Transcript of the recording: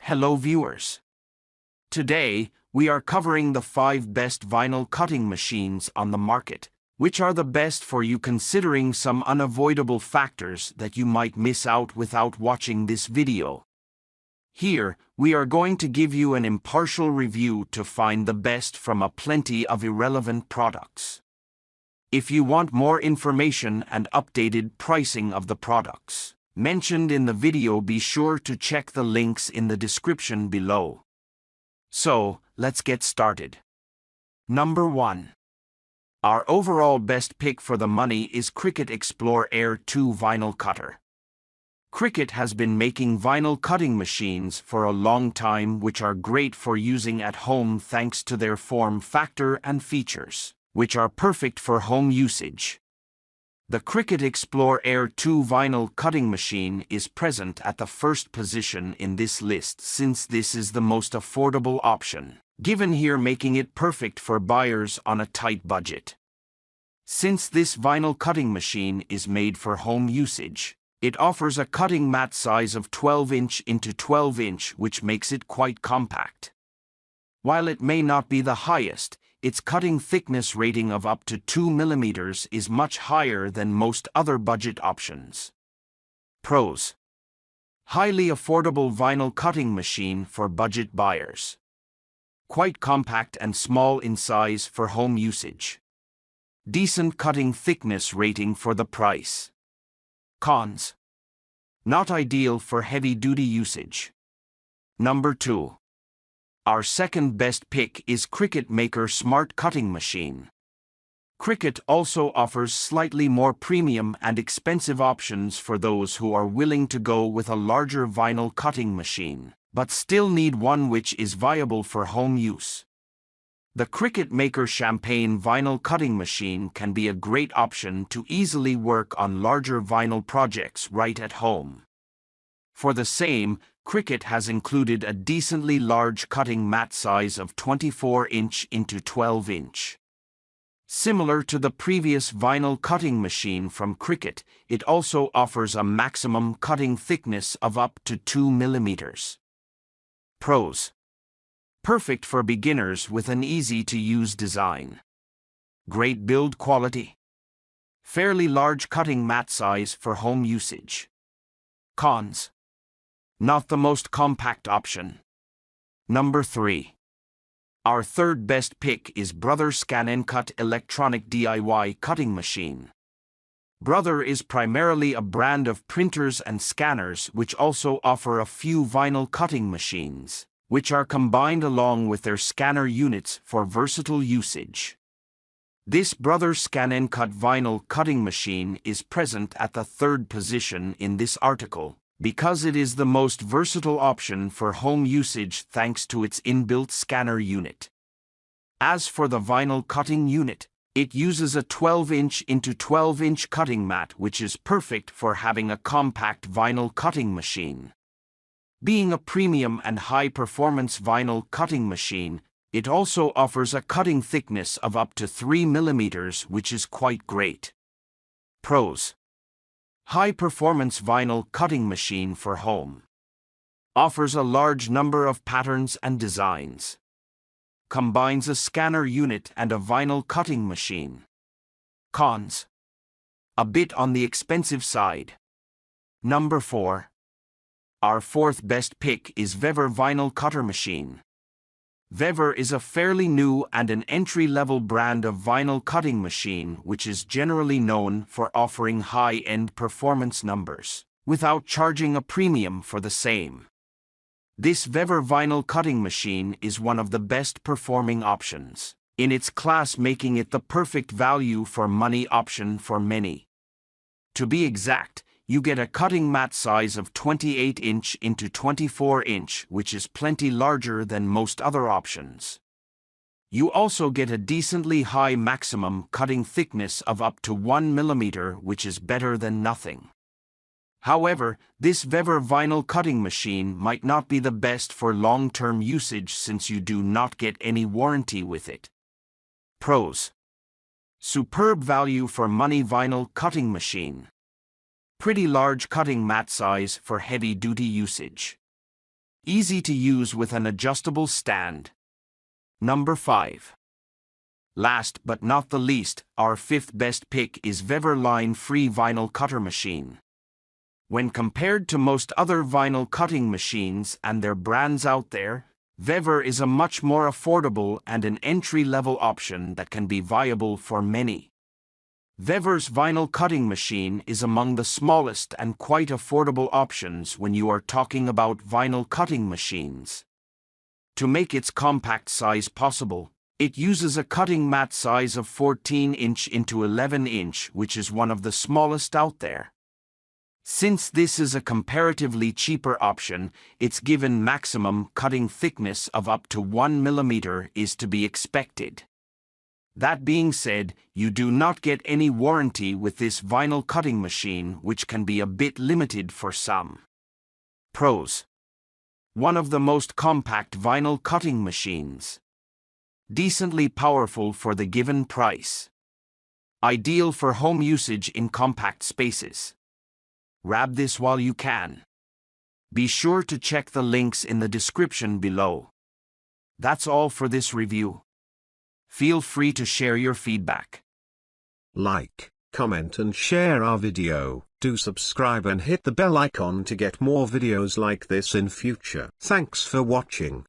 Hello viewers. Today, we are covering the 5 best vinyl cutting machines on the market, which are the best for you considering some unavoidable factors that you might miss out without watching this video. Here, we are going to give you an impartial review to find the best from a plenty of irrelevant products. If you want more information and updated pricing of the products mentioned in the video, be sure to check the links in the description below. So, let's get started. Number 1. Our overall best pick for the money is Cricut Explore Air 2 Vinyl Cutter. Cricut has been making vinyl cutting machines for a long time, which are great for using at home thanks to their form factor and features, which are perfect for home usage. The Cricut Explore Air 2 vinyl cutting machine is present at the first position in this list since this is the most affordable option given here, making it perfect for buyers on a tight budget. Since this vinyl cutting machine is made for home usage, it offers a cutting mat size of 12" into 12", which makes it quite compact. While it may not be the highest, its cutting thickness rating of up to 2 mm is much higher than most other budget options. Pros: highly affordable vinyl cutting machine for budget buyers. Quite compact and small in size for home usage. Decent cutting thickness rating for the price. Cons: not ideal for heavy-duty usage. Number 2. Our second best pick is Cricut Maker Smart Cutting Machine. Cricut also offers slightly more premium and expensive options for those who are willing to go with a larger vinyl cutting machine, but still need one which is viable for home use. The Cricut Maker Champagne Vinyl Cutting Machine can be a great option to easily work on larger vinyl projects right at home. For the same, Cricut has included a decently large cutting mat size of 24" into 12". Similar to the previous vinyl cutting machine from Cricut, it also offers a maximum cutting thickness of up to 2 mm. Pros: perfect for beginners with an easy-to-use design. Great build quality. Fairly large cutting mat size for home usage. Cons: not the most compact option. Number 3. Our third best pick is Brother ScanNCut Electronic DIY Cutting Machine. Brother is primarily a brand of printers and scanners which also offer a few vinyl cutting machines, which are combined along with their scanner units for versatile usage. This Brother ScanNCut vinyl cutting machine is present at the third position in this article, because it is the most versatile option for home usage thanks to its inbuilt scanner unit. As for the vinyl cutting unit, it uses a 12" into 12" cutting mat, which is perfect for having a compact vinyl cutting machine. Being a premium and high-performance vinyl cutting machine, it also offers a cutting thickness of up to 3 mm, which is quite great. Pros: high-performance vinyl cutting machine for home. Offers a large number of patterns and designs. Combines a scanner unit and a vinyl cutting machine. Cons: a bit on the expensive side. Number 4. Our fourth best pick is VEVOR Vinyl Cutter Machine. VEVOR is a fairly new and an entry-level brand of vinyl cutting machine which is generally known for offering high-end performance numbers, without charging a premium for the same. This VEVOR vinyl cutting machine is one of the best performing options in its class, making it the perfect value for money option for many. To be exact, you get a cutting mat size of 28" into 24", which is plenty larger than most other options. You also get a decently high maximum cutting thickness of up to 1 mm, which is better than nothing. However, this VEVOR vinyl cutting machine might not be the best for long-term usage since you do not get any warranty with it. Pros: superb value for money vinyl cutting machine. Pretty large cutting mat size for heavy-duty usage. Easy to use with an adjustable stand. Number 5. Last but not the least, our fifth best pick is VEVOR line-free vinyl cutter machine. When compared to most other vinyl cutting machines and their brands out there, VEVOR is a much more affordable and an entry-level option that can be viable for many. VEVOR's vinyl cutting machine is among the smallest and quite affordable options when you are talking about vinyl cutting machines. To make its compact size possible, it uses a cutting mat size of 14" into 11", which is one of the smallest out there. Since this is a comparatively cheaper option, its given maximum cutting thickness of up to 1 mm is to be expected. That being said, you do not get any warranty with this vinyl cutting machine, which can be a bit limited for some. Pros: one of the most compact vinyl cutting machines. Decently powerful for the given price. Ideal for home usage in compact spaces. Grab this while you can. Be sure to check the links in the description below. That's all for this review. Feel free to share your feedback. Like, comment and share our video. Do subscribe and hit the bell icon to get more videos like this in future. Thanks for watching.